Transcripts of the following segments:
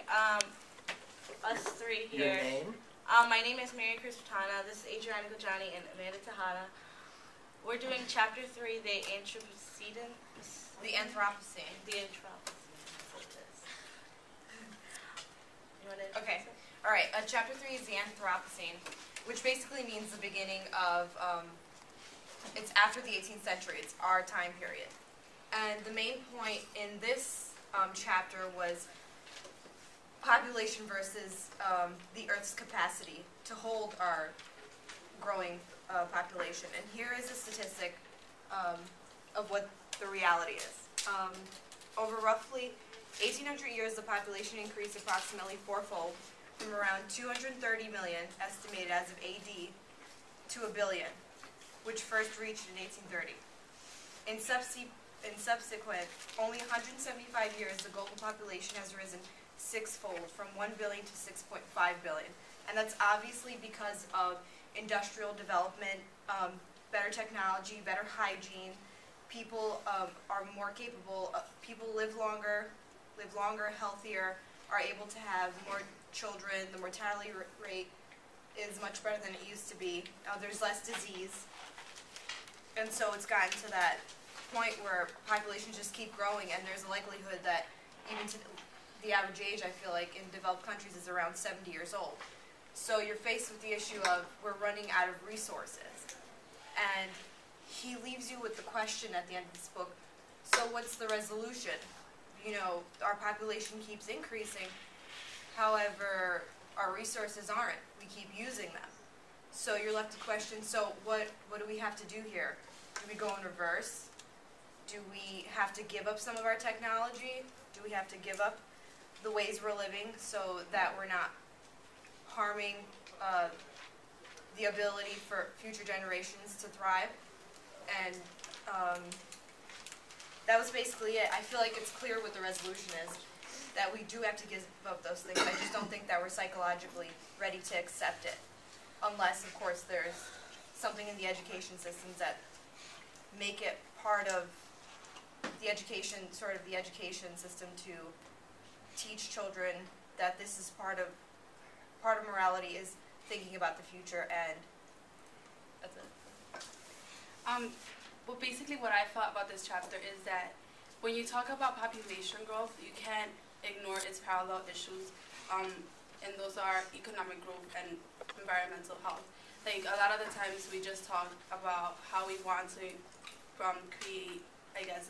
us three Your here. name? My name is Mary Crispitana. This is Adriana Gojani and Amanda Tejada. We're doing Chapter 3, the Anthropocene. The Anthropocene. The Anthropocene. You want to? Okay. All right. Chapter 3 is the Anthropocene, which basically means the beginning of. It's after the 18th century. It's our time period, and the main point in this chapter was population versus the Earth's capacity to hold our growing population. And here is a statistic of what the reality is. Over roughly 1,800 years, the population increased approximately fourfold, from around 230 million, estimated as of AD, to a billion, which first reached in 1830. In subsequent, only 175 years, the global population has risen sixfold, from 1 billion to 6.5 billion. And that's obviously because of industrial development, better technology, better hygiene. People are more capable, people live longer, healthier, are able to have more children. The mortality rate is much better than it used to be. There's less disease. And so it's gotten to that point where populations just keep growing, and there's a likelihood that even to the average age, I feel like, in developed countries is around 70 years old. So you're faced with the issue of we're running out of resources. And he leaves you with the question at the end of this book, so what's the resolution? You know, our population keeps increasing, however, our resources aren't. We keep using them. So you're left to question, so what do we have to do here? Do we go in reverse? Do we have to give up some of our technology? Do we have to give up the ways we're living so that we're not harming the ability for future generations to thrive? And that was basically it. I feel like it's clear what the resolution is, that we do have to give up those things. I just don't think that we're psychologically ready to accept it, unless, of course, there's something in the education systems that make it part of the education, sort of the education system, to teach children that this is part of morality is thinking about the future, and that's it. Well, basically what I thought about this chapter is that when you talk about population growth, you can't ignore its parallel issues, and those are economic growth and environmental health. Like, a lot of the times we just talk about how we want to create, I guess,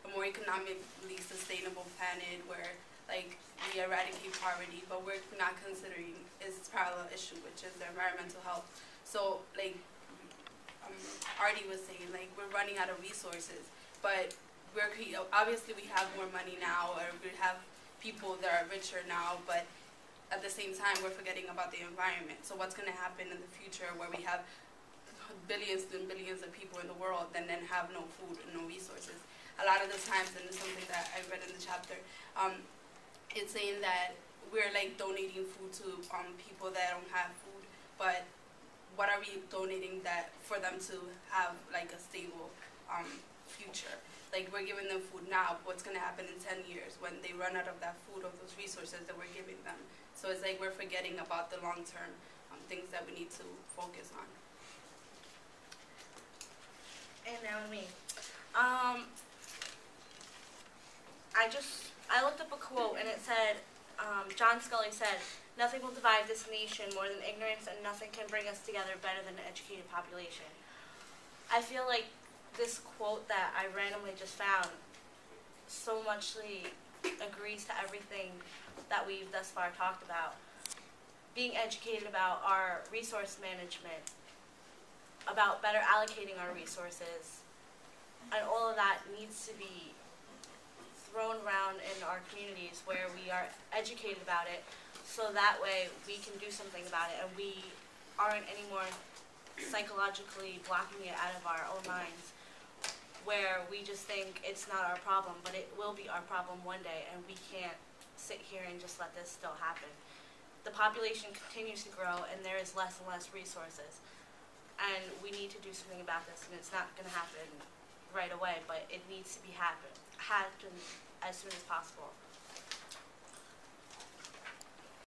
a more economically sustainable planet where, like, we eradicate poverty, but we're not considering its parallel issue, which is the environmental health. So, like, Artie was saying, like, we're running out of resources, but obviously we have more money now, or we have people that are richer now, but at the same time we're forgetting about the environment. So what's going to happen in the future where we have billions and billions of people in the world and then have no food and no resources? A lot of the times, and it's something that I read in the chapter, it's saying that we're, like, donating food to people that don't have food, but what are we donating that for them to have, like, a stable future? Like, we're giving them food now, but what's going to happen in 10 years when they run out of that food, of those resources that we're giving them? So it's like we're forgetting about the long-term things that we need to focus on. And now me. I looked up a quote, and it said, John Scully said, "Nothing will divide this nation more than ignorance, and nothing can bring us together better than an educated population." I feel like this quote that I randomly just found so muchly agrees to everything that we've thus far talked about. Being educated about our resource management, about better allocating our resources, and all of that needs to be thrown around in our communities where we are educated about it, so that way we can do something about it and we aren't anymore psychologically blocking it out of our own minds, where we just think it's not our problem, but it will be our problem one day, and we can't sit here and just let this still happen. The population continues to grow, and there is less and less resources, and we need to do something about this, and it's not going to happen right away, but it needs to be happen as soon as possible.